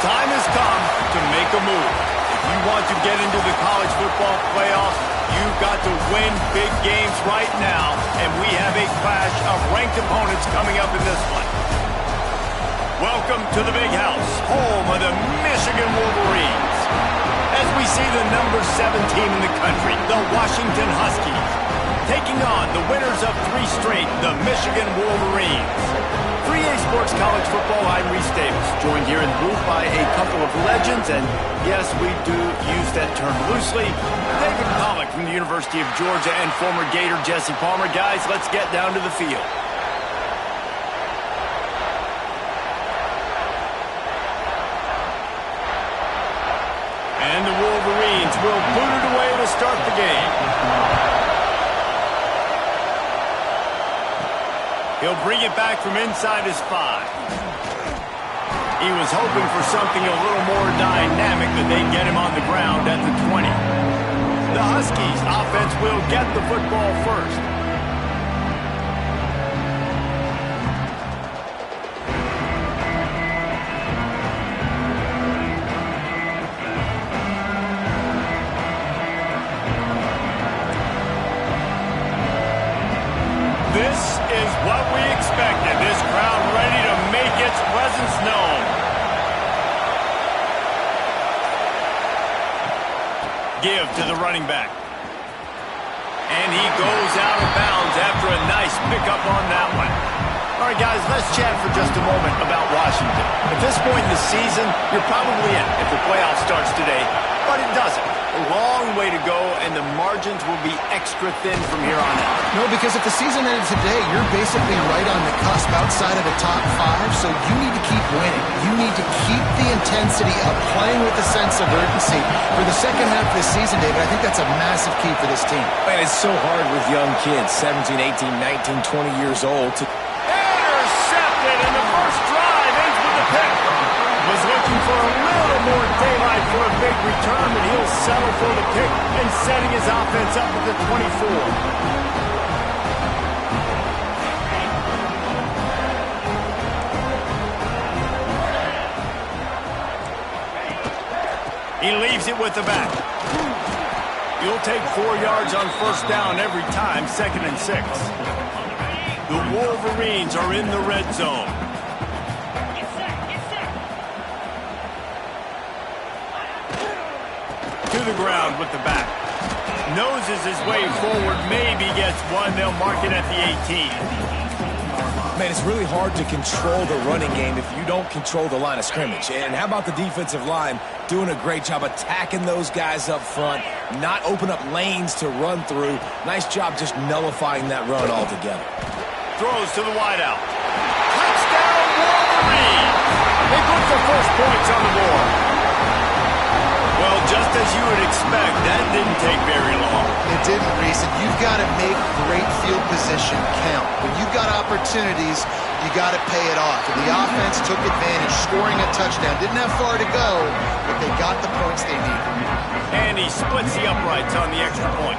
time has come to make a move. If you want to get into the college football playoffs, you've got to win big games right now, and we have a clash of ranked opponents coming up in this one. Welcome to the Big House, home of the Michigan Wolverines. As we see the number 7 team in the country, the Washington Huskies, taking on the winners of 3 straight, the Michigan Wolverines. 3A Sports College Football, I'm Reese Davis, joined here in the booth by a couple of legends, and yes, we do use that term loosely. David Pollack from the University of Georgia and former Gator Jesse Palmer. Guys, let's get down to the field. And the Wolverines will boot it away to start the game. He'll bring it back from inside his 5. He was hoping for something a little more dynamic, that they'd get him on the ground at the 20. The Huskies offense will get the football first. This is what we expected. This crowd ready to make its presence known. Give to the running back. And he goes out of bounds after a nice pickup on that one. All right, guys, let's chat for just a moment about Washington. At this point in the season, you're probably in if the playoff starts today, but it doesn't. A long way to go, and the margins will be extra thin from here on out. No, because if the season ended today, you're basically right on the cusp outside of the top 5, so you need to keep winning. You need to keep the intensity up, playing with a sense of urgency. For the second half of the season, David, I think that's a massive key for this team. Man, it's so hard with young kids, 17, 18, 19, 20 years old. Intercepted, and the first drive ends with a pick. Was looking for a little more daylight for a big return, but he'll settle for the pick and setting his offense up at the 24. He leaves it with the back. You'll take 4 yards on first down every time, 2nd and 6. The Wolverines are in the red zone. To the ground with the back. Noses his way forward, maybe gets one. They'll mark it at the 18. Man, it's really hard to control the running game if you don't control the line of scrimmage. And how about the defensive line doing a great job attacking those guys up front, not open up lanes to run through. Nice job just nullifying that run altogether. Throws to the wideout. Touchdown, Wolverine! They put the first points on the board. Well, just as you would expect, that didn't take very long. It didn't, Reese, and you've got to make great field position count. When you've got opportunities, you got to pay it off. And the offense took advantage, scoring a touchdown. Didn't have far to go, but they got the points they needed. And he splits the uprights on the extra point.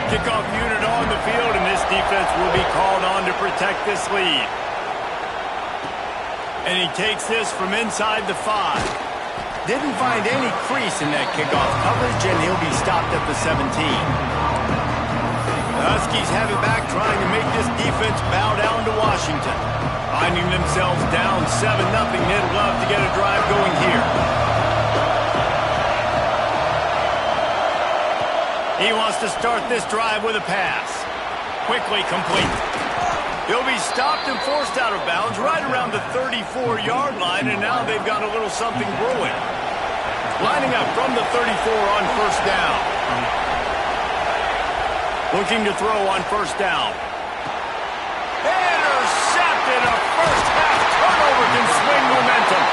Kickoff unit on the field, and this defense will be called on to protect this lead. And he takes this from inside the 5. Didn't find any crease in that kickoff coverage, and he'll be stopped at the 17. The Huskies have it back, trying to make this defense bow down to Washington. Finding themselves down 7-0, they'd love to get a drive going here. He wants to start this drive with a pass. Quickly complete. He'll be stopped and forced out of bounds right around the 34-yard line, and now they've got a little something brewing. Lining up from the 34 on first down. Looking to throw on first down. Intercepted. A first half turnover can swing momentum.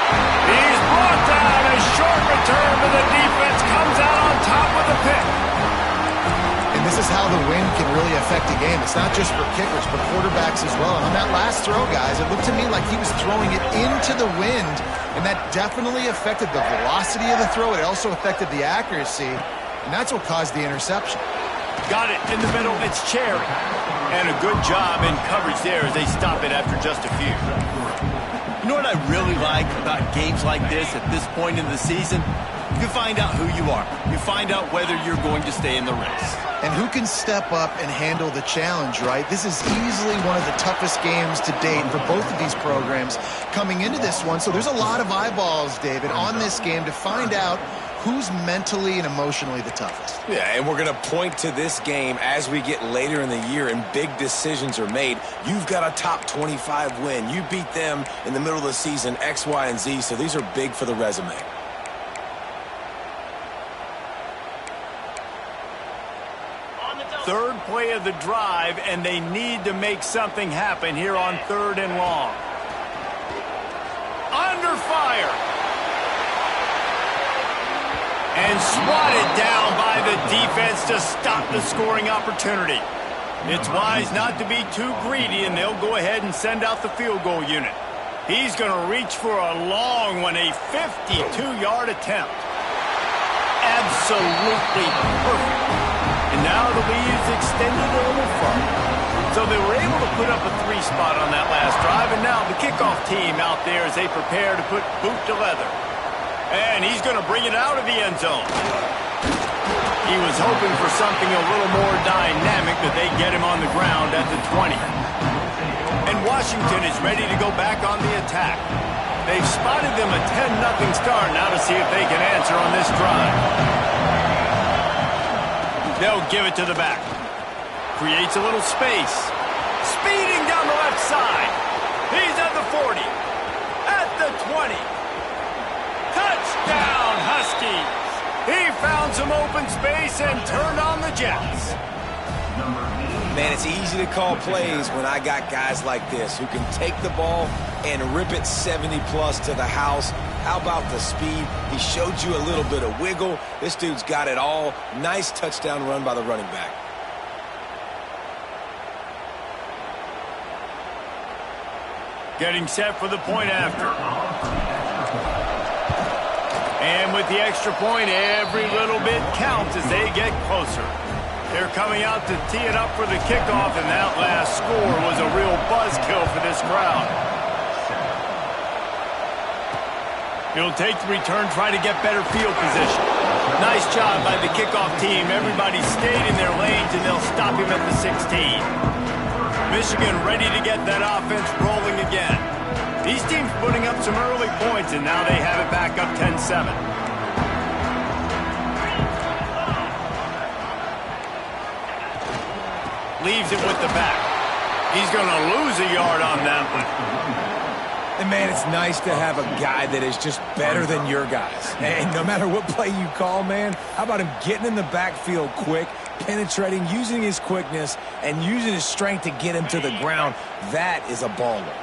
He's brought down. A short return, but the defense comes out on top with the pick. And this is how the wind can really affect a game. It's not just for kickers, but quarterbacks as well. And on that last throw, guys, it looked to me like he was throwing it into the wind, and that definitely affected the velocity of the throw. It also affected the accuracy, and that's what caused the interception. Got it in the middle. It's Cherry. And a good job in coverage there as they stop it after just a few. You know what I really like about games like this at this point in the season? You find out who you are. You find out whether you're going to stay in the race. And who can step up and handle the challenge, right? This is easily one of the toughest games to date for both of these programs coming into this one. So there's a lot of eyeballs, David, on this game to find out who's mentally and emotionally the toughest. Yeah, and we're going to point to this game as we get later in the year and big decisions are made. You've got a top 25 win. You beat them in the middle of the season, X, Y, and Z, so these are big for the resume. Third play of the drive, and they need to make something happen here on 3rd and long. Under fire. And swatted down by the defense to stop the scoring opportunity. It's wise not to be too greedy, and they'll go ahead and send out the field goal unit. He's going to reach for a long one, a 52-yard attempt. Absolutely perfect. And now the lead is extended a little further. So they were able to put up a 3 spot on that last drive, and now the kickoff team out there as they prepare to put boot to leather. And he's going to bring it out of the end zone. He was hoping for something a little more dynamic, but they get him on the ground at the 20. And Washington is ready to go back on the attack. They've spotted them a 10-0 start now to see if they can answer on this drive. They'll give it to the back. Creates a little space. Speeding down the left side. He's at the 40. At the 20. Touchdown, Huskies. He found some open space and turned on the Jets. Man, it's easy to call plays when I got guys like this who can take the ball and rip it 70-plus to the house. How about the speed? He showed you a little bit of wiggle. This dude's got it all. Nice touchdown run by the running back. Getting set for the point after. And with the extra point, every little bit counts as they get closer. They're coming out to tee it up for the kickoff, and that last score was a real buzzkill for this crowd. He'll take the return, try to get better field position. Nice job by the kickoff team. Everybody stayed in their lanes, and they'll stop him at the 16. Michigan ready to get that offense rolling again. These teams putting up some early points, and now they have it back up 10-7. Leaves it with the back. He's going to lose a yard on that one. And, man, it's nice to have a guy that is just better than your guys. And no matter what play you call, man, how about him getting in the backfield quick, penetrating, using his quickness, and using his strength to get him to the ground? That is a baller.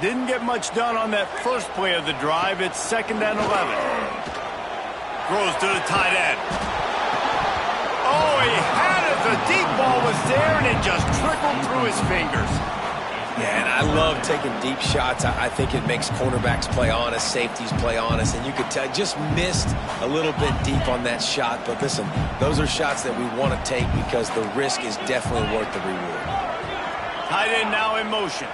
Didn't get much done on that first play of the drive. It's 2nd and 11. Throws to the tight end. Oh, he had it. The deep ball was there, and it just trickled through his fingers. Yeah, and I love taking deep shots. I think it makes cornerbacks play honest, safeties play honest, and you could tell just missed a little bit deep on that shot. But listen, those are shots that we want to take because the risk is definitely worth the reward. Tight end now in motion.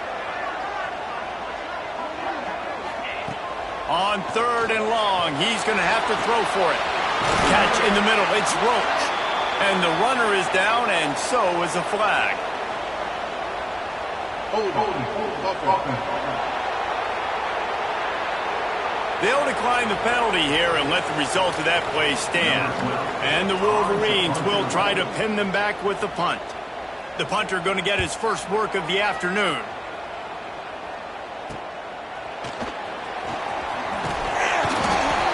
On 3rd and long, he's going to have to throw for it. Catch in the middle, it's Roach. And the runner is down, and so is a flag. They'll decline the penalty here and let the result of that play stand. And the Wolverines will try to pin them back with the punt. The punter going to get his first work of the afternoon.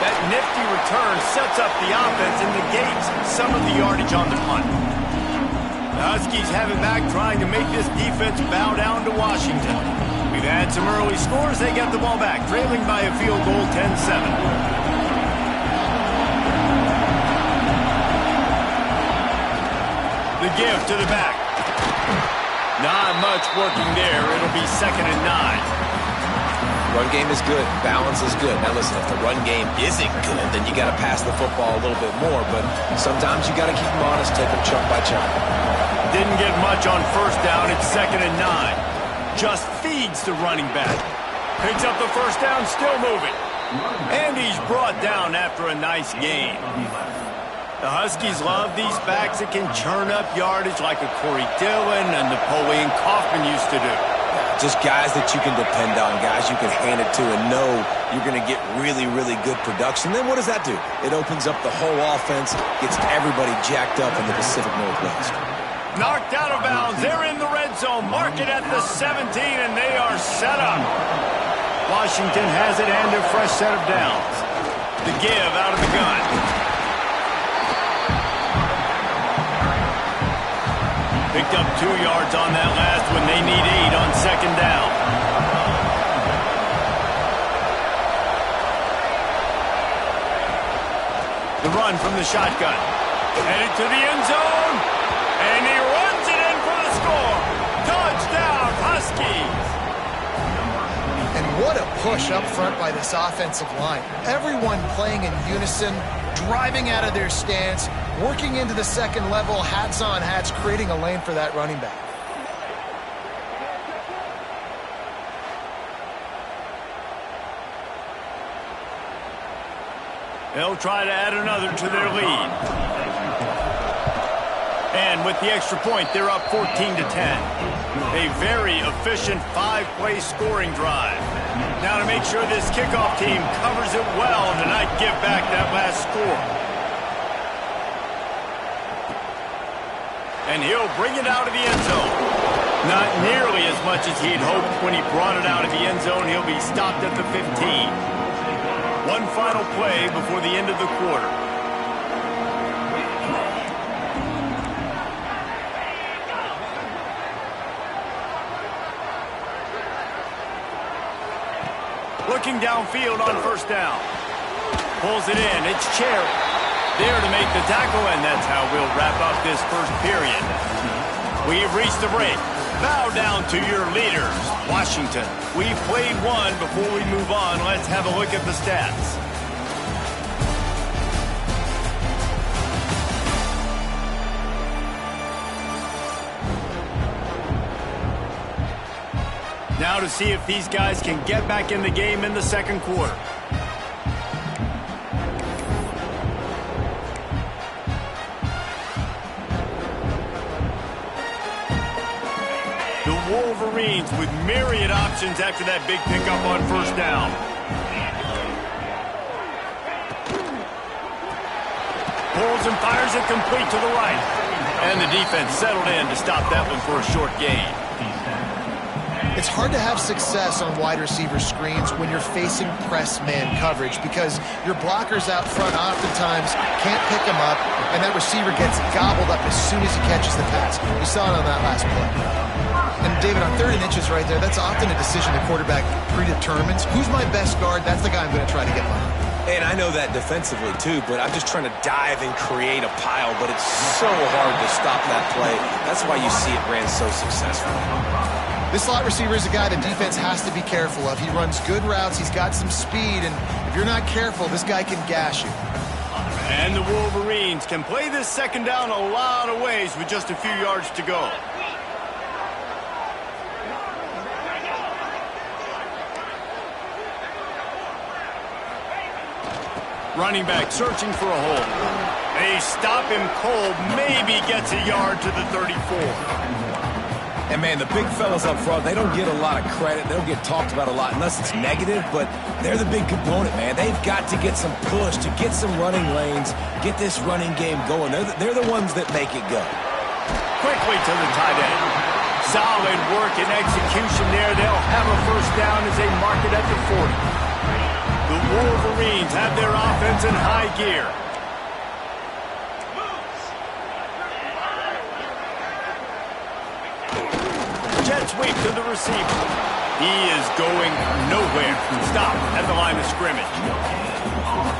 That nifty return sets up the offense and negates some of the yardage on the punt. The Huskies have it back, trying to make this defense bow down to Washington. We've had some early scores. They get the ball back, trailing by a field goal 10-7. The give to the back. Not much working there. It'll be 2nd and 9. Run game is good. Balance is good. Now, listen, if the run game isn't good, then you got to pass the football a little bit more. But sometimes you got to keep them honest, take them chunk by chunk. Didn't get much on 1st down. It's 2nd and 9. Just feeds the running back. Picks up the first down, still moving. And he's brought down after a nice gain. The Huskies love these backs that can churn up yardage like a Corey Dillon and Napoleon Kaufman used to do. Just guys that you can depend on, guys you can hand it to and know you're going to get really, really good production. Then what does that do? It opens up the whole offense, gets everybody jacked up in the Pacific Northwest. Knocked out of bounds. They're in the red zone. Mark it at the 17, and they are set up. Washington has it and a fresh set of downs. The give out of the gun. Picked up 2 yards on that last when they need 8 on second down. The run from the shotgun. Headed to the end zone. And he runs it in for the score. Touchdown, Huskies. And what a push up front by this offensive line. Everyone playing in unison, driving out of their stance, working into the second level, hats on hats, creating a lane for that running back. They'll try to add another to their lead. And with the extra point, they're up 14-10. A very efficient 5-play scoring drive. Now to make sure this kickoff team covers it well to not give back that last score. And he'll bring it out of the end zone. Not nearly as much as he'd hoped when he brought it out of the end zone. He'll be stopped at the 15. One final play before the end of the quarter. Looking downfield on first down. Pulls it in. It's Cherry. There to make the tackle, and that's how we'll wrap up this first period. We've reached the break. Bow down to your leaders, Washington. We've played one. Before we move on, let's have a look at the stats. Now to see if these guys can get back in the game in the second quarter. The Wolverines with myriad options after that big pickup on first down. Pulls and fires it complete to the right. And the defense settled in to stop that one for a short gain. It's hard to have success on wide receiver screens when you're facing press man coverage because your blockers out front oftentimes can't pick them up, and that receiver gets gobbled up as soon as he catches the pass. We saw it on that last play. And David, on 3rd and inches right there, that's often a decision the quarterback predetermines. Who's my best guard? That's the guy I'm going to try to get behind. And I know that defensively too, but I'm just trying to dive and create a pile, but it's so hard to stop that play. That's why you see it ran so successfully. This slot receiver is a guy the defense has to be careful of. He runs good routes, he's got some speed, and if you're not careful, this guy can gash you. And the Wolverines can play this second down a lot of ways with just a few yards to go. Running back searching for a hole. They stop him cold, maybe gets a yard to the 34. And, man, the big fellas up front, they don't get a lot of credit. They don't get talked about a lot unless it's negative, but they're the big component, man. They've got to get some push, to get some running lanes, get this running game going. They're the ones that make it go. Quickly to the tight end. Solid work and execution there. They'll have a first down as they mark it at the 40. The Wolverines have their offense in high gear. Jet sweep to the receiver. He is going nowhere. Stop at the line of scrimmage.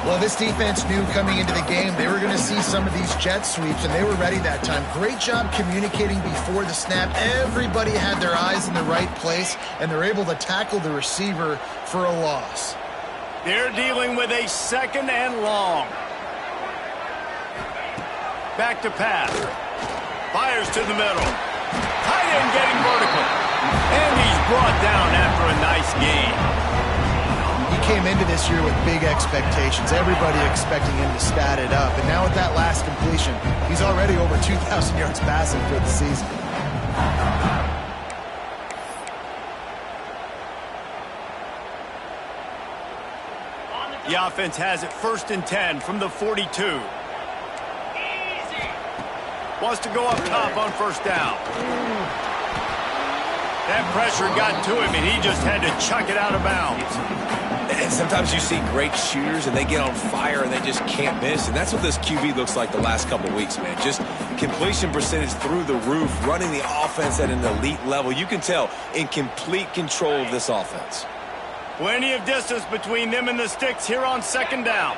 Well, this defense knew coming into the game they were going to see some of these jet sweeps, and they were ready that time. Great job communicating before the snap. Everybody had their eyes in the right place, and they're able to tackle the receiver for a loss. They're dealing with a second and long. Back to pass. Fires to the middle. Tight end getting vertical. And he's brought down after a nice gain. came into this year with big expectations. Everybody expecting him to stat it up. And now with that last completion, he's already over 2,000 yards passing for the season. The offense has it 1st and 10 from the 42. Wants to go up top on 1st down. That pressure got to him, and he just had to chuck it out of bounds. And sometimes you see great shooters, and they get on fire, and they just can't miss. And that's what this QB looks like the last couple of weeks, man. Just completion percentage through the roof, running the offense at an elite level. You can tell in complete control of this offense. Plenty of distance between them and the sticks here on 2nd down.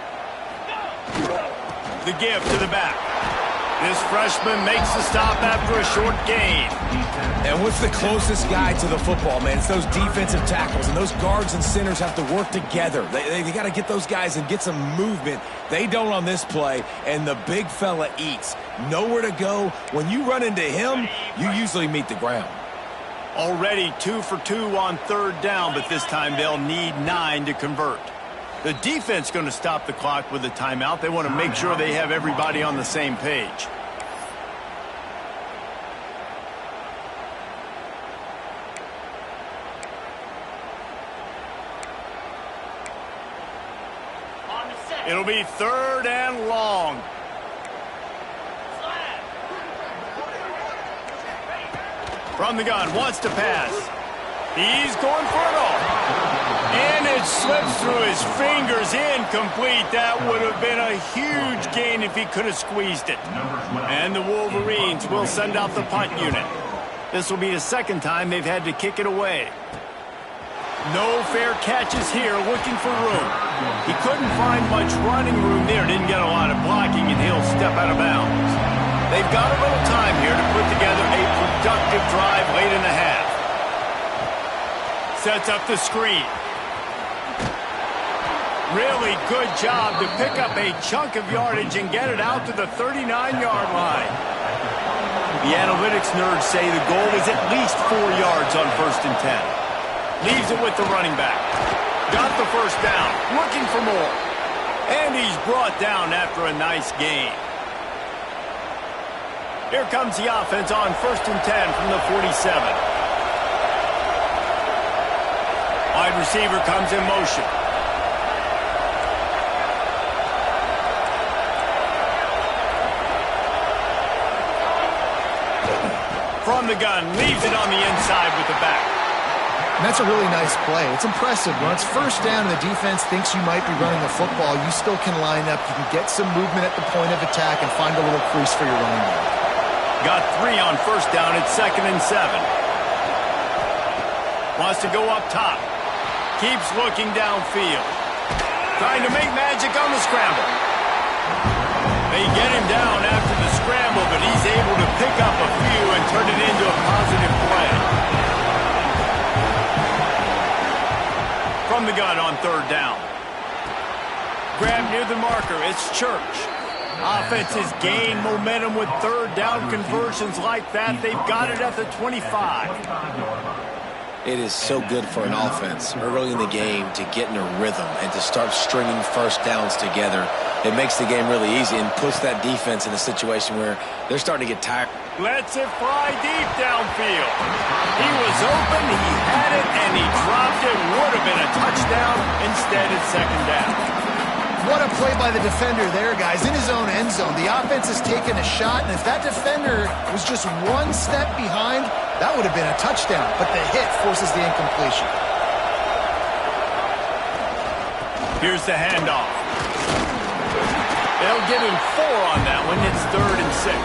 The give to the back. This freshman makes the stop after a short gain. And what's the closest guy to the football, man? It's those defensive tackles, and those guards and centers have to work together. They got to get those guys and get some movement. They don't on this play, and the big fella eats. Nowhere to go. When you run into him, you usually meet the ground. Already 2 for 2 on 3rd down, but this time they'll need 9 to convert. The defense going to stop the clock with a timeout. They want to make sure they have everybody on the same page. It'll be 3rd and long. From the gun, wants to pass. He's going for it all. And it slips through his fingers, incomplete. That would have been a huge gain if he could have squeezed it. And the Wolverines will send out the punt unit. This will be the 2nd time they've had to kick it away. No fair catches here, looking for room. He couldn't find much running room there, didn't get a lot of blocking, and he'll step out of bounds. They've got a little time here to put together a productive drive late in the half. Sets up the screen. Really good job to pick up a chunk of yardage and get it out to the 39-yard line. The analytics nerds say the goal is at least 4 yards on 1st and 10. Leaves it with the running back. Got the 1st down, looking for more. And he's brought down after a nice gain. Here comes the offense on 1st and 10 from the 47. Wide receiver comes in motion. From the gun, leaves it on the inside with the back. And that's a really nice play. It's impressive. When it's 1st down and the defense thinks you might be running the football, you still can line up. You can get some movement at the point of attack and find a little crease for your running back. Got 3 on 1st down at 2nd and 7. Wants to go up top. Keeps looking downfield. Trying to make magic on the scramble. They get him down after the scramble, but he's able to pick up a few and turn it into a positive play. From the gun on 3rd down. Grab near the marker. It's Church. Offenses gain momentum with 3rd down conversions like that. They've got it at the 25. It is so good for an offense early in the game to get in a rhythm and to start stringing 1st downs together. It makes the game really easy and puts that defense in a situation where they're starting to get tired. Lets it fly deep downfield. He was open, he had it, and he dropped it. Would have been a touchdown. Instead, it's 2nd down. What a play by the defender there, guys. In his own end zone, the offense has taken a shot, and if that defender was just 1 step behind, that would have been a touchdown. But the hit forces the incompletion. Here's the handoff. They'll give him 4 on that one. It's 3rd and 6.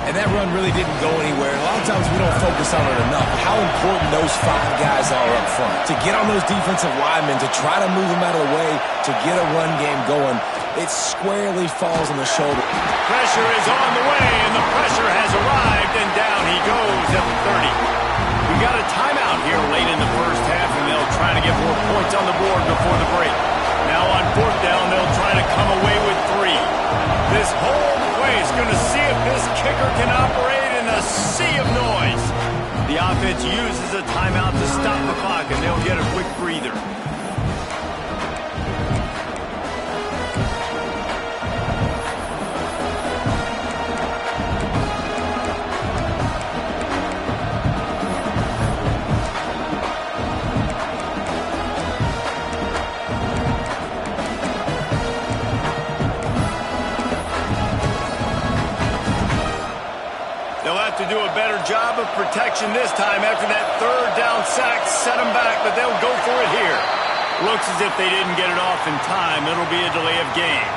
And that run really didn't go anywhere. A lot of times we don't focus on it enough, how important those 5 guys are up front. To get on those defensive linemen, to try to move them out of the way, to get a run game going, it squarely falls on the shoulder. Pressure is on the way, and the pressure has arrived, and down he goes at the 30. We got a timeout here late in the 1st half, and they'll try to get more points on the board before the break. Now on 4th down, they'll try to come away with 3. This whole play is going to see if this kicker can operate in a sea of noise. The offense uses a timeout to stop the clock, and they'll get a quick breather. To do a better job of protection this time after that third down sack set them back, but they'll go for it here. Looks as if they didn't get it off in time. It'll be a delay of game.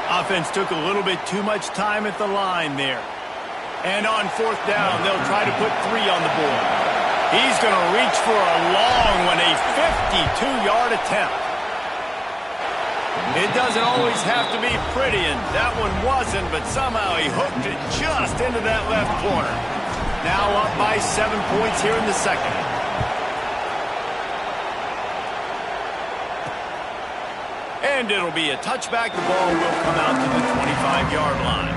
Offense took a little bit too much time at the line there. And on fourth down, they'll try to put 3 on the board. He's going to reach for a long one, a 52-yard attempt. It doesn't always have to be pretty, and that one wasn't, but somehow he hooked it just into that left corner. Now up by 7 points here in the second. And it'll be a touchback. The ball will come out to the 25-yard line.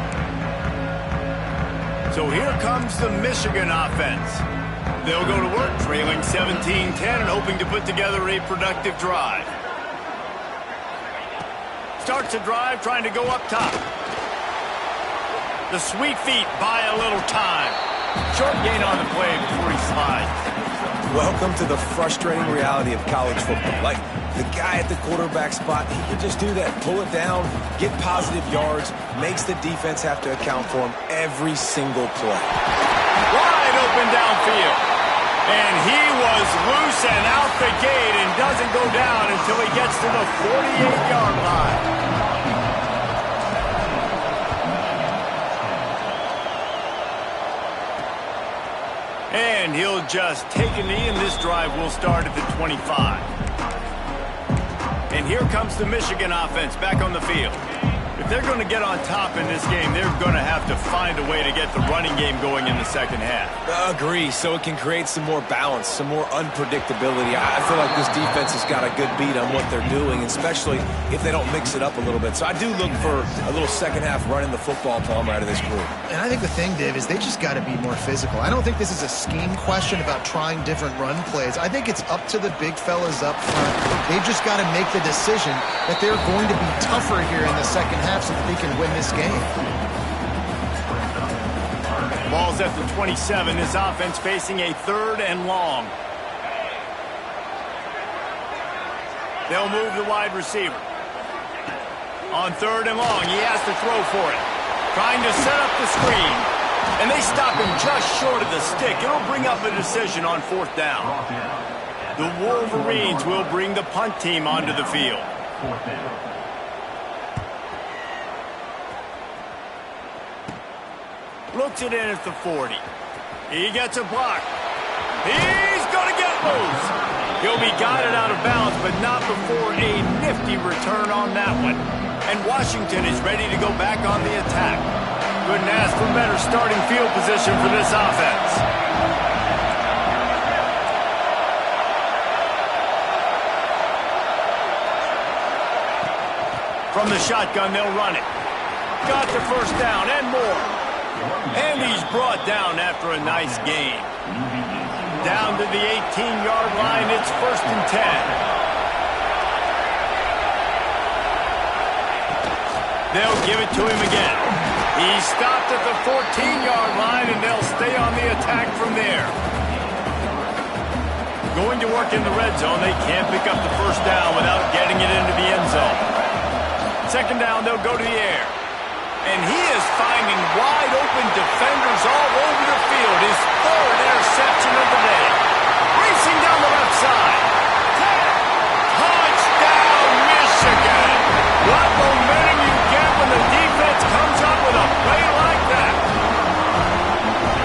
So here comes the Michigan offense. They'll go to work trailing 17-10 and hoping to put together a productive drive. Starts a drive, trying to go up top. The sweet feet buy a little time. Short gain on the play before he slides. Welcome to the frustrating reality of college football. Like, the guy at the quarterback spot, he can just do that. Pull it down, get positive yards, makes the defense have to account for him every single play. Wide open downfield. And he was loose and out the gate and doesn't go down until he gets to the 48-yard line. And he'll just take a knee, and this drive will start at the 25. And here comes the Michigan offense back on the field. If they're going to get on top in this game, they're going to have to find a way to get the running game going in the second half. Agree, so it can create some more balance, some more unpredictability. I feel like this defense has got a good beat on what they're doing, especially if they don't mix it up a little bit. So I do look for a little second half running the football plumb out of this group. And I think the thing, Dave, is they just got to be more physical. I don't think this is a scheme question about trying different run plays. I think it's up to the big fellas up front. They've just got to make the decision that they're going to be tougher here in the second half so that they can win this game. Ball's at the 27. This offense facing a 3rd and long. They'll move the wide receiver. On 3rd and long, he has to throw for it. Trying to set up the screen. And they stop him just short of the stick. It'll bring up a decision on 4th down. The Wolverines will bring the punt team onto the field. Looks it in at the 40. He gets a block. He's going to get loose. He'll be guided out of bounds, but not before a nifty return on that one. And Washington is ready to go back on the attack. Couldn't ask for better starting field position for this offense. From the shotgun, they'll run it. Got the first down and more. And he's brought down after a nice gain. Down to the 18-yard line, it's 1st and 10. They'll give it to him again. He stopped at the 14-yard line, and they'll stay on the attack from there. Going to work in the red zone, they can't pick up the first down without getting it into the end zone. 2nd down, they'll go to the air. And he is finding wide-open defenders all over the field. His 3rd interception of the day. Racing down the left side. Touchdown, Michigan! What momentum you get when the defense comes up with a play like that.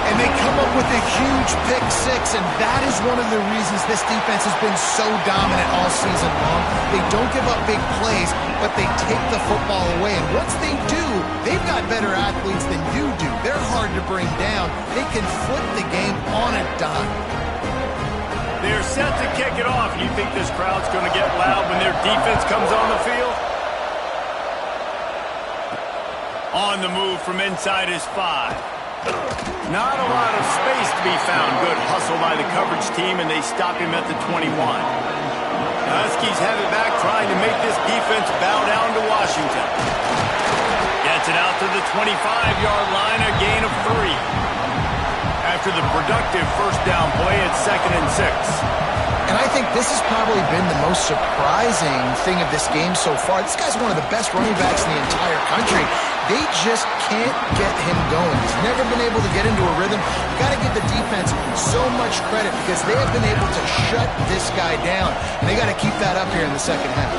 And they come up with a huge pick six, and that is one of the reasons this defense has been so dominant all season long. They don't give up big plays, but they take the football away. And once they do, they've got better athletes than you do. They're hard to bring down. They can flip the game on a dime. They're set to kick it off. You think this crowd's going to get loud when their defense comes on the field? On the move from inside his 5. Not a lot of space to be found. Good hustle by the coverage team, and they stop him at the 21. The Huskies have it back, trying to make this defense bow down to Washington. Gets it out to the 25-yard line, a gain of 3. After the productive first down play at 2nd and 6. And I think this has probably been the most surprising thing of this game so far. This guy's one of the best running backs in the entire country. They just can't get him going. He's never been able to get into a rhythm. You got to give the defense so much credit because they have been able to shut this guy down. And they got to keep that up here in the second half.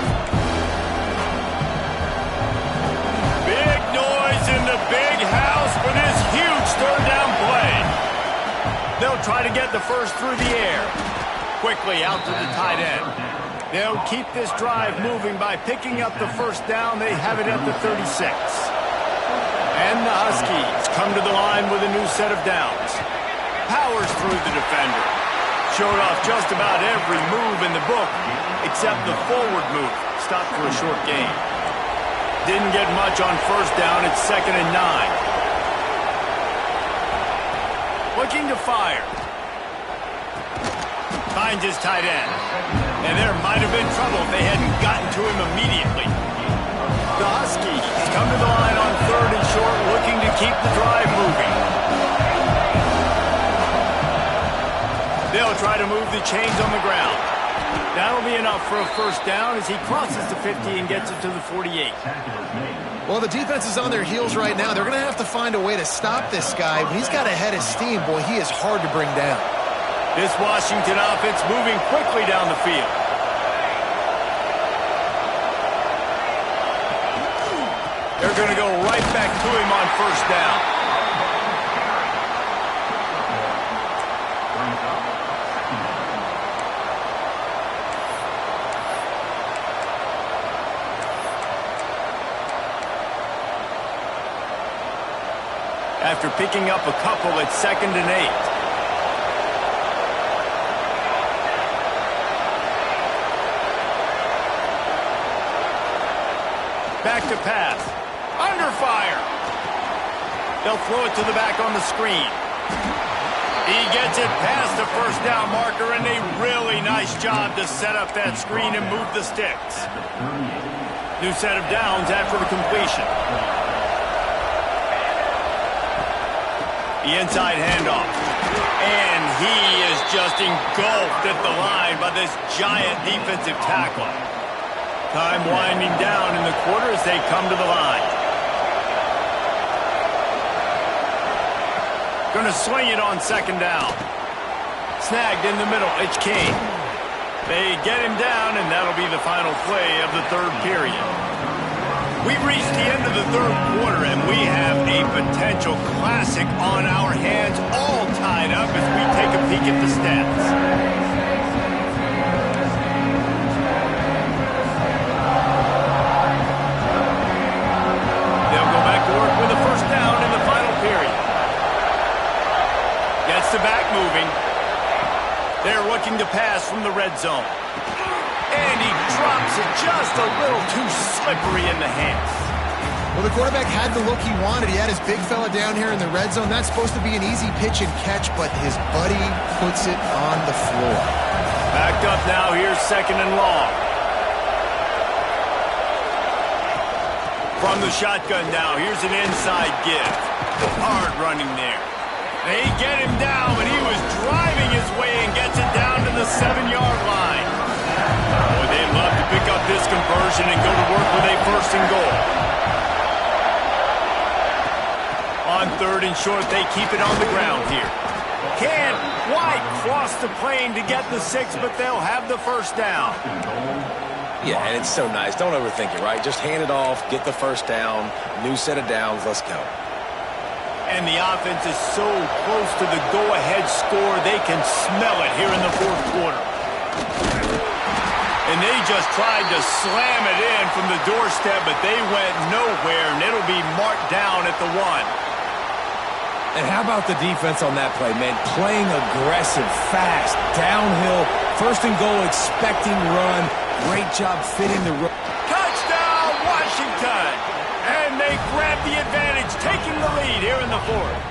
Big noise in the big house for this huge third down play. They'll try to get the first through the air. Quickly out to the tight end. They'll keep this drive moving by picking up the first down. They have it at the 36. And the Huskies come to the line with a new set of downs. Powers through the defender. Showed off just about every move in the book except the forward move. Stopped for a short gain. Didn't get much on first down. It's 2nd and 9. Looking to fire. Finds his tight end. And there might have been trouble if they hadn't gotten to him immediately. The Huskies come to the line on 3rd and short, looking to keep the drive moving. They'll try to move the chains on the ground. That'll be enough for a first down as he crosses the 50 and gets it to the 48. Well, the defense is on their heels right now. They're going to have to find a way to stop this guy. When he's got a head of steam, boy, he is hard to bring down. This Washington offense moving quickly down the field. They're going to go right back to him on first down. After picking up a couple at 2nd and 8. Back to pass. Under fire. They'll throw it to the back on the screen. He gets it past the first down marker, and a really nice job to set up that screen and move the sticks. New set of downs after the completion. The inside handoff. And he is just engulfed at the line by this giant defensive tackle. Time winding down in the quarter as they come to the line. Going to swing it on 2nd down. Snagged in the middle. It's King. They get him down, and that'll be the final play of the 3rd period. We've reached the end of the 3rd quarter, and we have a potential classic on our hands, all tied up as we take a peek at the stats. With a first down in the final period. Gets the back moving. They're looking to pass from the red zone. And he drops it just a little too slippery in the hands. Well, the quarterback had the look he wanted. He had his big fella down here in the red zone. That's supposed to be an easy pitch and catch, but his buddy puts it on the floor. Backed up now. Here's 2nd and long. From the shotgun now, here's an inside give. Hard running there. They get him down, but he was driving his way and gets it down to the 7-yard line. Boy, they'd love to pick up this conversion and go to work with a 1st and goal. On 3rd and short, they keep it on the ground here. Can't quite cross the plane to get the 6, but they'll have the first down. Yeah, and it's so nice. Don't overthink it, right? Just hand it off, get the first down, new set of downs, let's go. And the offense is so close to the go-ahead score, they can smell it here in the 4th quarter. And they just tried to slam it in from the doorstep, but they went nowhere, and it'll be marked down at the 1. And how about the defense on that play, man? Playing aggressive, fast, downhill, 1st and goal, expecting run. Great job fitting the... Touchdown, Washington! And they grab the advantage, taking the lead here in the fourth.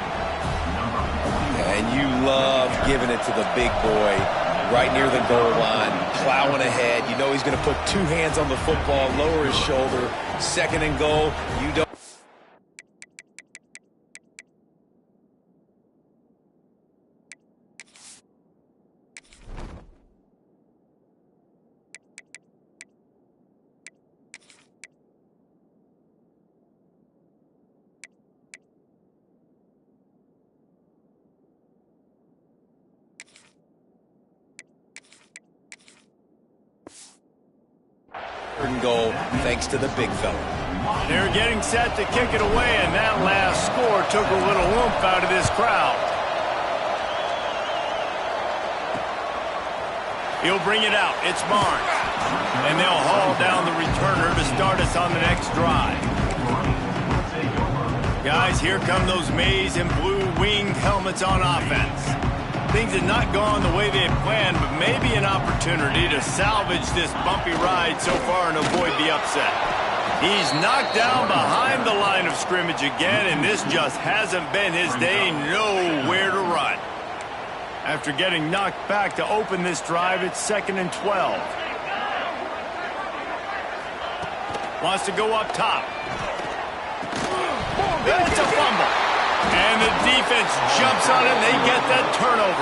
And you love giving it to the big boy right near the goal line, plowing ahead. You know he's going to put two hands on the football, lower his shoulder. Second and goal, you don't. Goal thanks to the big fella. They're getting set to kick it away, and that last score took a little oomph out of this crowd. He'll bring it out. It's Barnes. And they'll haul down the returner to start us on the next drive. Guys, here come those maize and blue winged helmets on offense. Things had not gone the way they had planned, but maybe an opportunity to salvage this bumpy ride so far and avoid the upset. He's knocked down behind the line of scrimmage again, and this just hasn't been his day. Nowhere to run. After getting knocked back to open this drive, it's 2nd and 12. Wants to go up top. It's a fumble. And the defense jumps on it, and they get that turnover.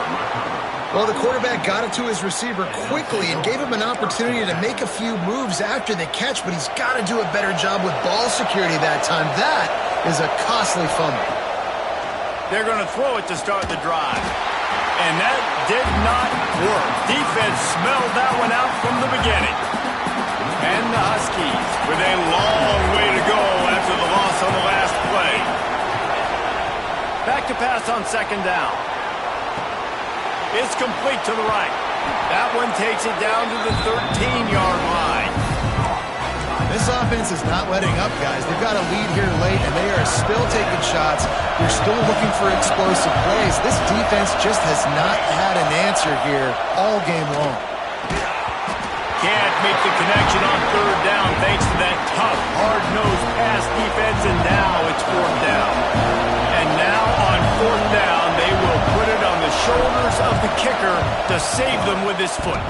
Well, the quarterback got it to his receiver quickly and gave him an opportunity to make a few moves after the catch, but he's got to do a better job with ball security that time. That is a costly fumble. They're going to throw it to start the drive. And that did not work. Defense smelled that one out from the beginning. And the Huskies with a long way to go after the loss on the last play. Back to pass on 2nd down. It's complete to the right. That one takes it down to the 13-yard line. This offense is not letting up, guys. They've got a lead here late, and they are still taking shots. They're still looking for explosive plays. This defense just has not had an answer here all game long. Can't make the connection on 3rd down thanks to that tough, hard-nosed pass defense, and now it's 4th down. And now on 4th down, they will put it on the shoulders of the kicker to save them with his foot.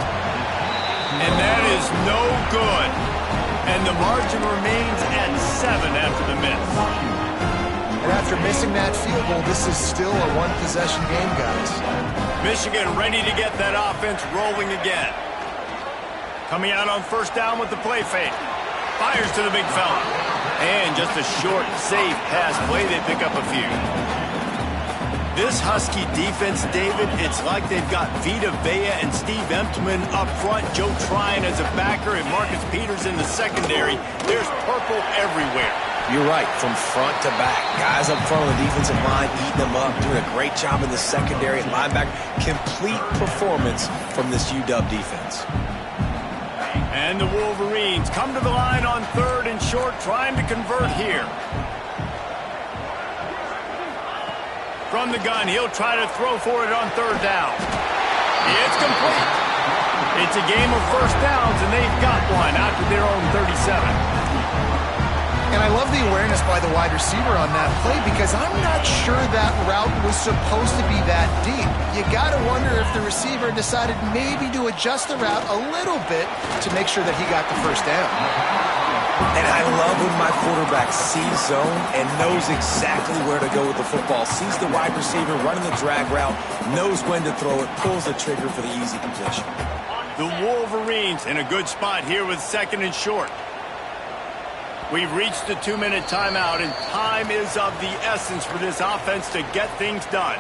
And that is no good. And the margin remains at 7 after the miss. And after missing that field goal, this is still a one-possession game, guys. Michigan ready to get that offense rolling again. Coming out on 1st down with the play fake. Fires to the big fella. And just a short, safe pass play. They pick up a few. This Husky defense, David, it's like they've got Vita Vea and Steve Emtman up front, Joe Tryon as a backer, and Marcus Peters in the secondary. There's purple everywhere. You're right, from front to back. Guys up front on the defensive line eating them up, doing a great job in the secondary and linebacker. Complete performance from this UW defense. And the Wolverines come to the line on 3rd and short, trying to convert here. From the gun, he'll try to throw for it on 3rd down. It's complete. It's a game of 1st downs, and they've got one out to their own 37. And I love the awareness by the wide receiver on that play because I'm not sure that route was supposed to be that deep. You got to wonder if the receiver decided maybe to adjust the route a little bit to make sure that he got the 1st down. And I love when my quarterback sees zone and knows exactly where to go with the football. Sees the wide receiver running the drag route, knows when to throw it, pulls the trigger for the easy completion. The Wolverines in a good spot here with 2nd and short. We've reached the 2-minute timeout, and time is of the essence for this offense to get things done.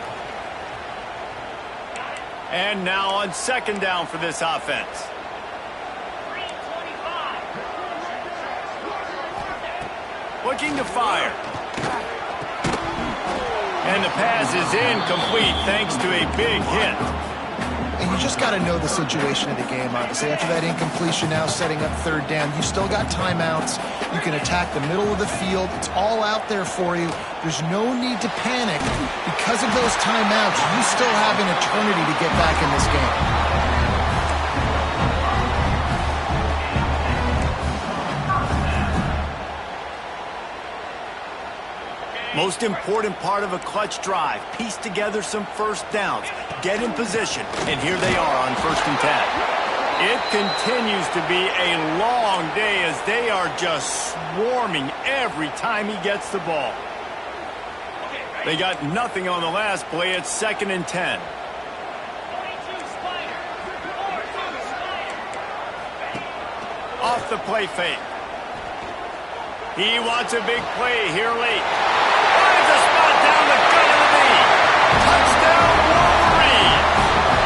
And now on 2nd down for this offense. Looking to fire. And the pass is incomplete thanks to a big hit. And you just got to know the situation of the game, obviously. After that incompletion, now setting up 3rd down, you still got timeouts. You can attack the middle of the field. It's all out there for you. There's no need to panic. Because of those timeouts, you still have an eternity to get back in this game. Most important part of a clutch drive. Piece together some first downs. Get in position. And here they are on 1st and 10. It continues to be a long day as they are just swarming every time he gets the ball. They got nothing on the last play. It's 2nd and 10. Off the play fake. He wants a big play here late. Finds a spot down the gut of the knee. Touchdown, Wolverine.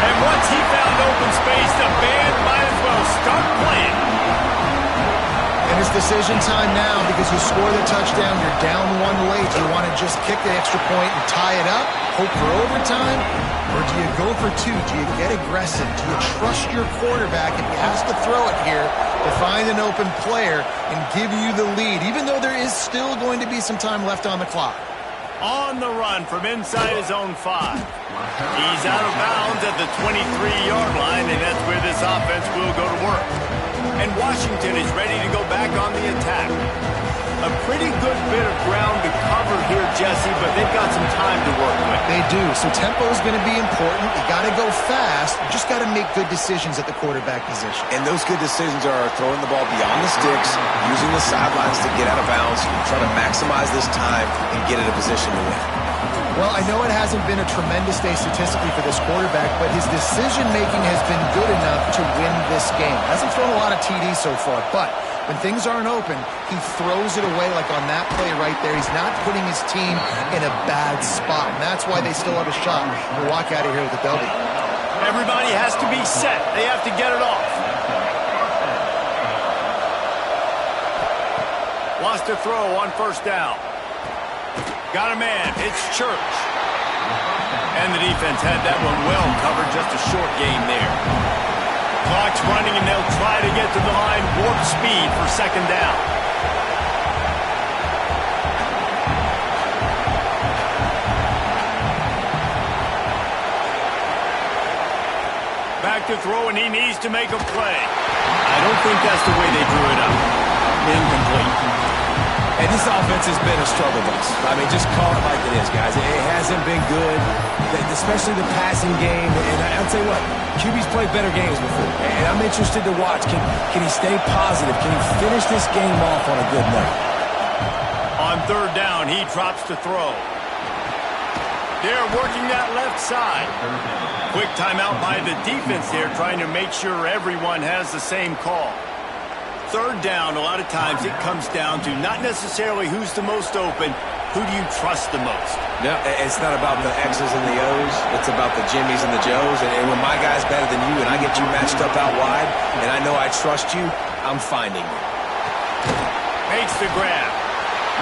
And once he found open space, the band might as well start playing. And it's decision time now because you score the touchdown, you're down 1 late. Do you want to just kick the extra point and tie it up, hope for overtime? Or do you go for 2? Do you get aggressive? Do you trust your quarterback if he has to throw it here to find an open player and give you the lead, even though there is still going to be some time left on the clock? On the run from inside his own 5. He's out of bounds at the 23-yard line, and that's where this offense will go to work. And Washington is ready to go back on the attack. A pretty good bit of ground to cover here, Jesse, but they've got some time to work with. They do. So tempo is going to be important. You got to go fast. You just got to make good decisions at the quarterback position. And those good decisions are throwing the ball beyond the sticks, using the sidelines to get out of bounds, trying to maximize this time and get in a position to win. Well, I know it hasn't been a tremendous day statistically for this quarterback, but his decision-making has been good enough to win this game. Hasn't thrown a lot of TDs so far, but when things aren't open, he throws it away like on that play right there. He's not putting his team in a bad spot, and that's why they still have a shot to walk out of here with a W. Everybody has to be set. They have to get it off. Wants to throw on 1st down. Got a man. It's Church. And the defense had that one well covered. Just a short gain there. Clock's running, and they'll try to get to the line. Warp speed for 2nd down. Back to throw, and he needs to make a play. I don't think that's the way they drew it up. Incomplete. And this offense has been a struggle bus. I mean, just call it like it is, guys. It hasn't been good, especially the passing game. And I'll tell you what, QB's played better games before. And I'm interested to watch. Can he stay positive? Can he finish this game off on a good note? On 3rd down, he drops to throw. They're working that left side. Quick timeout by the defense here, trying to make sure everyone has the same call. 3rd down, a lot of times it comes down to not necessarily who's the most open, who do you trust the most? No, it's not about the X's and the O's. It's about the Jimmies and the Joes. And when my guy's better than you and I get you matched up out wide and I know I trust you, I'm finding you. Makes the grab.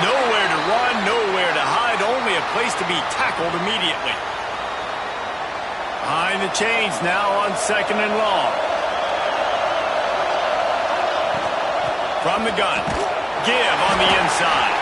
Nowhere to run, nowhere to hide, only a place to be tackled immediately. Behind the chains now on 2nd and long. From the gun. Give on the inside.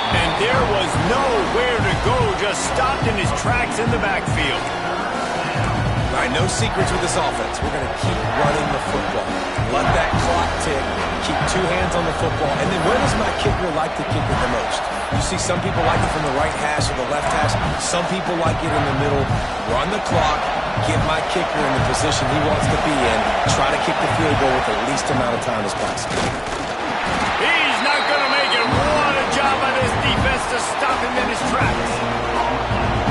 And there was nowhere to go, just stopped in his tracks in the backfield. All right, no secrets with this offense. We're going to keep running the football. Let that clock tick. Keep 2 hands on the football. And then where does my kicker like to kick it the most? You see some people like it from the right hash or the left hash. Some people like it in the middle. Run the clock. Get my kicker in the position he wants to be in. Try to kick the field goal with the least amount of time as possible. He's not going to make it. What a job by this defense to stop him in his tracks.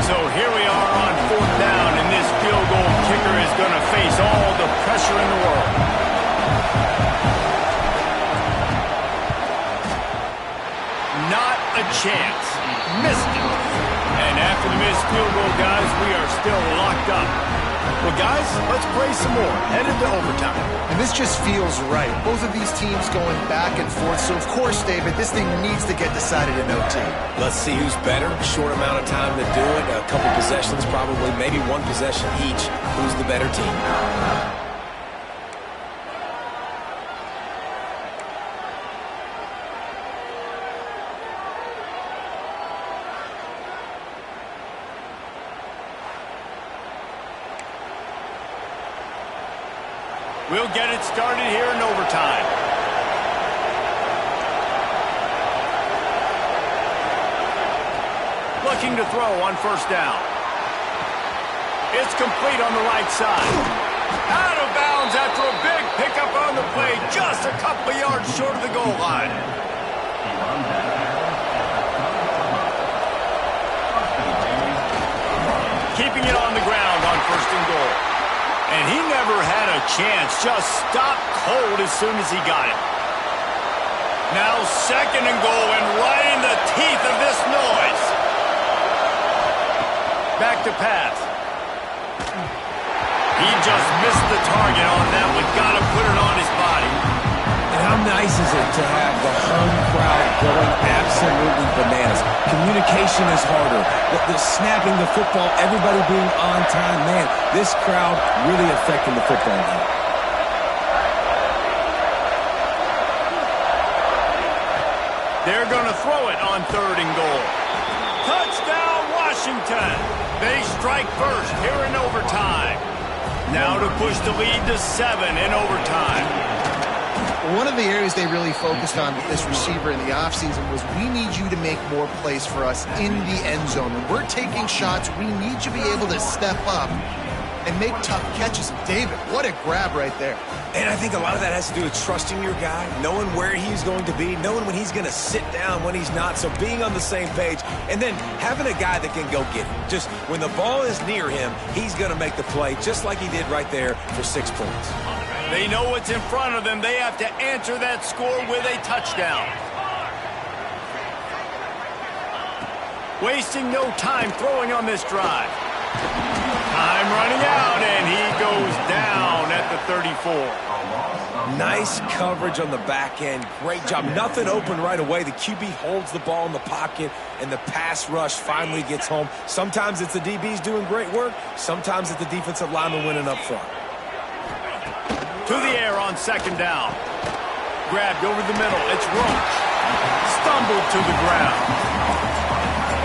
So here we are on 4th down, and this field goal kicker is going to face all the pressure in the world. Not a chance. Missed it. And after the missed field goal, guys, we are still locked up. Well, guys, let's play some more. Headed to overtime. And this just feels right. Both of these teams going back and forth. So, of course, David, this thing needs to get decided in OT. Let's see who's better. Short amount of time to do it. A couple possessions, probably, maybe 1 possession each. Who's the better team? We'll get it started here in overtime. looking to throw on first down. It's complete on the right side. Out of bounds after a big pickup on the play, just a couple of yards short of the goal line. Keeping it on the ground on first and goal. And he never had a chance, just stopped cold as soon as he got it. Now second and goal, and right in the teeth of this noise. Back to pass. He just missed the target on that one. Got to put it on his body. And how nice is it to have the home crowd going absolutely bananas? Communication is harder. The snapping the football, everybody being on time. Man, this crowd really affecting the football game. They're going to throw it on third and goal. Touchdown, Washington. They strike first here in overtime. Now to push the lead to 7 in overtime. One of the areas they really focused on with this receiver in the offseason was we need you to make more plays for us in the end zone. When we're taking shots, we need you to be able to step up and make tough catches. David, what a grab right there. And I think a lot of that has to do with trusting your guy, knowing where he's going to be, knowing when he's going to sit down, when he's not, so being on the same page, and then having a guy that can go get it. Just when the ball is near him, he's going to make the play, just like he did right there for 6 points. They know what's in front of them. They have to answer that score with a touchdown. Wasting no time throwing on this drive. Time running out, and he goes down at the 34. Nice coverage on the back end. Great job. Nothing open right away. The QB holds the ball in the pocket, and the pass rush finally gets home. Sometimes it's the DBs doing great work. Sometimes it's the defensive lineman winning up front. To the air on second down. Grabbed over the middle. It's Roach. Stumbled to the ground.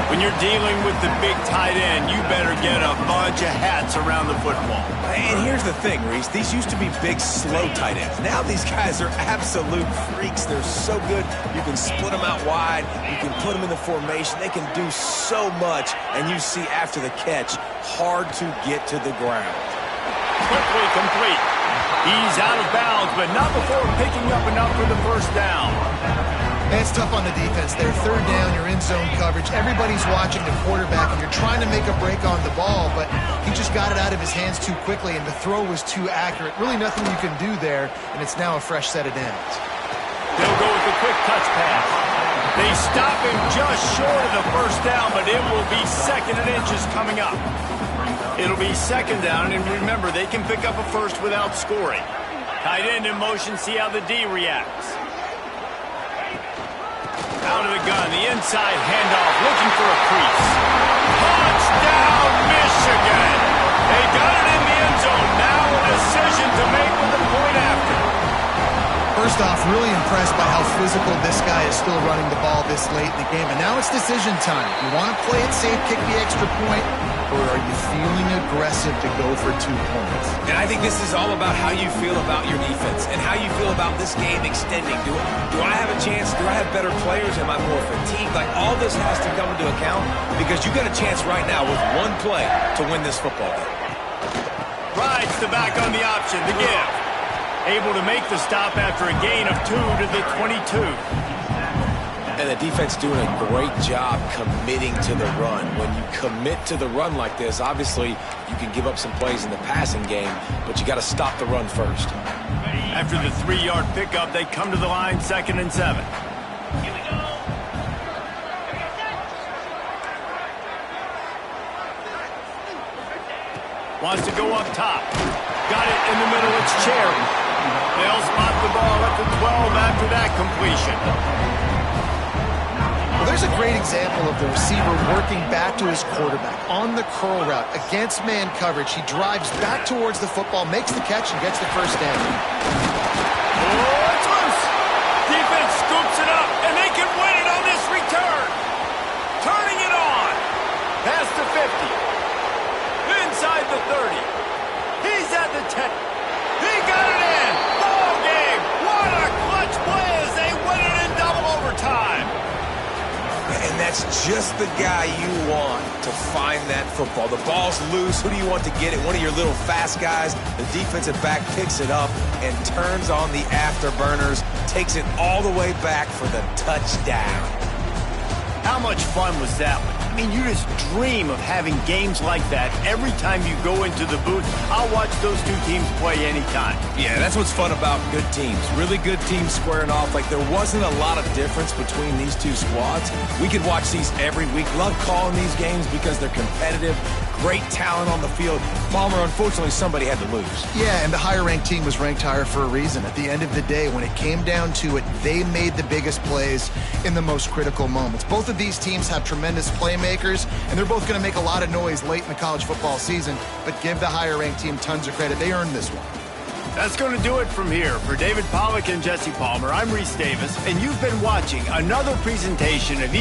When you're dealing with the big tight end, you better get a bunch of hats around the football. And here's the thing, Reese. These used to be big, slow tight ends. Now these guys are absolute freaks. They're so good. You can split them out wide. You can put them in the formation. They can do so much. And you see after the catch, hard to get to the ground. Quickly complete. He's out of bounds, but not before picking up enough for the first down. And it's tough on the defense there. Third down, you're in zone coverage. Everybody's watching the quarterback, and you're trying to make a break on the ball, but he just got it out of his hands too quickly, and the throw was too accurate. Really nothing you can do there, and it's now a fresh set of downs. They'll go with the quick touch pass. They stop him just short of the first down, but it will be second and inches coming up. It'll be second down, and remember, they can pick up a first without scoring. Tight end in motion, see how the D reacts. Out of the gun, the inside handoff, looking for a crease. Touchdown, Michigan! They got it in the end zone. Now a decision to make with the point after. First off, really impressed by how physical this guy is still running the ball this late in the game. And now it's decision time. You want to play it safe, kick the extra point, or are you feeling aggressive to go for 2 points? And I think this is all about how you feel about your defense and how you feel about this game extending. Do I have a chance? Do I have better players? Am I more fatigued? Like, all this has to come into account because you got a chance right now with one play to win this football game. Rides the back on the option to give. Able to make the stop after a gain of 2 to the 22. And the defense doing a great job committing to the run. When you commit to the run like this, obviously you can give up some plays in the passing game, but you got to stop the run first. After the 3-yard pickup, they come to the line, 2nd and 7. Wants to go up top. Got it in the middle, it's Cherry. They'll spot the ball at the 12 after that completion. Well, there's a great example of the receiver working back to his quarterback on the curl route against man coverage. He drives back towards the football, makes the catch, and gets the first down. Oh, it's loose. Defense scoops it up, and they can win it on this return. Turning it on. Past the 50. Inside the 30. He's at the 10. He got it in. Ball game. What a clutch play as they win it in double overtime. And that's just the guy you want to find that football. The ball's loose. Who do you want to get it? One of your little fast guys. The defensive back picks it up and turns on the afterburners, takes it all the way back for the touchdown. How much fun was that one? I mean, you just dream of having games like that every time you go into the booth. I'll watch those two teams play anytime. Yeah, that's what's fun about good teams. Really good teams squaring off. Like, there wasn't a lot of difference between these two squads. We could watch these every week. Love calling these games because they're competitive. Great talent on the field. Palmer, unfortunately, somebody had to lose. Yeah, and the higher-ranked team was ranked higher for a reason. At the end of the day, when it came down to it, they made the biggest plays in the most critical moments. Both of these teams have tremendous playmakers, and they're both going to make a lot of noise late in the college football season, but give the higher-ranked team tons of credit. They earned this one. That's going to do it from here. For David Pollack and Jesse Palmer, I'm Reese Davis, and you've been watching another presentation of